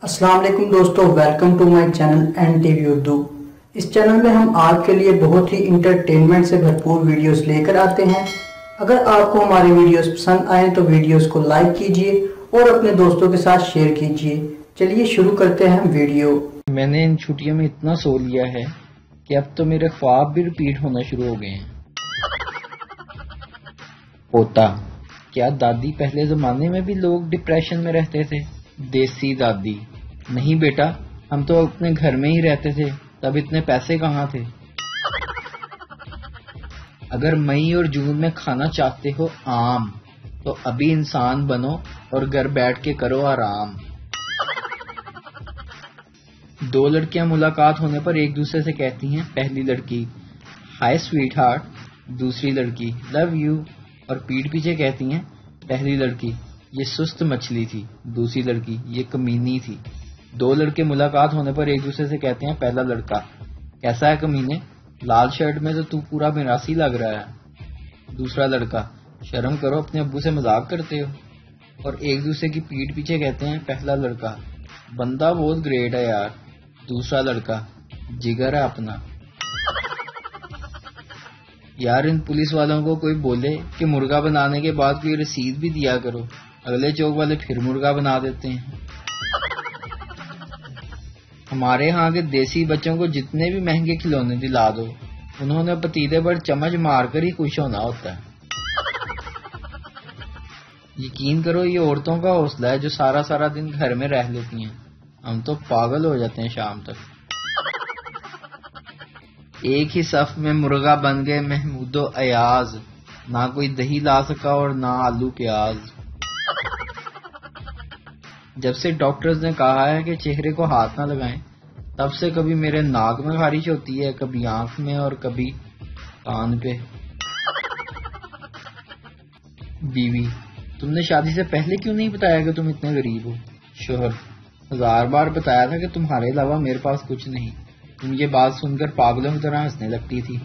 अस्सलाम वालेकुम दोस्तों, welcome to my channel N TV Urdu. इस चैनल में हम आपके लिए बहुत ही इंटरटेनमेंट से भरपूर वीडियोस लेकर आते हैं। अगर आपको हमारे वीडियोस पसंद आए तो वीडियोस को लाइक कीजिए और अपने दोस्तों के साथ शेयर कीजिए। चलिए शुरू करते हैं वीडियो। मैंने इन छुट्टियों में इतना सो लिया है कि अब तो मेरे ख्वाब भी रिपीट होना शुरू हो गए हैं। पोता, क्या दादी पहले जमाने में भी लोग डिप्रेशन में रहते थे? देसी दादी: नहीं बेटा, हम तो अपने घर में ही रहते थे, तब इतने पैसे कहाँ थे। अगर मई और जून में खाना चाहते हो आम, तो अभी इंसान बनो और घर बैठ के करो आराम। दो लड़कियां मुलाकात होने पर एक दूसरे से कहती हैं, पहली लड़की हाय स्वीट हार्ट, दूसरी लड़की लव यू, और पीठ पीछे कहती हैं, पहली लड़की ये सुस्त मछली थी, दूसरी लड़की ये कमीनी थी। दो लड़के मुलाकात होने पर एक दूसरे से कहते हैं, पहला लड़का कैसा है कमीने, लाल शर्ट में तो तू पूरा मिरासी लग रहा है। दूसरा लड़का शर्म करो, अपने अब्बू से मजाक करते हो। और एक दूसरे की पीठ पीछे कहते हैं, पहला लड़का बंदा बहुत ग्रेट है यार, दूसरा लड़का जिगर है अपना। यार इन पुलिस वालों को कोई बोले कि मुर्गा बनाने के बाद कोई रसीद भी दिया करो, अगले चौक वाले फिर मुर्गा बना देते हैं। हमारे यहाँ के देसी बच्चों को जितने भी महंगे खिलौने दिला दो, उन्होंने पतीले पर चम्मच मारकर ही खुश होना होता है। यकीन करो, ये औरतों का हौसला है जो सारा सारा दिन घर में रह लेती हैं। हम तो पागल हो जाते हैं शाम तक। एक ही सफ में मुर्गा बन गए महमूदो अयाज, ना कोई दही ला सका और ना आलू प्याज। जब से डॉक्टर्स ने कहा है कि चेहरे को हाथ ना लगाएं, तब से कभी मेरे नाक में खारिश होती है, कभी आंख में और कभी कान पे। बीवी: तुमने शादी से पहले क्यों नहीं बताया कि तुम इतने गरीब हो? शोहर: 1000 बार बताया था कि तुम्हारे अलावा मेरे पास कुछ नहीं। तुम ये बात सुनकर पागलों की तरह हंसने लगती थी।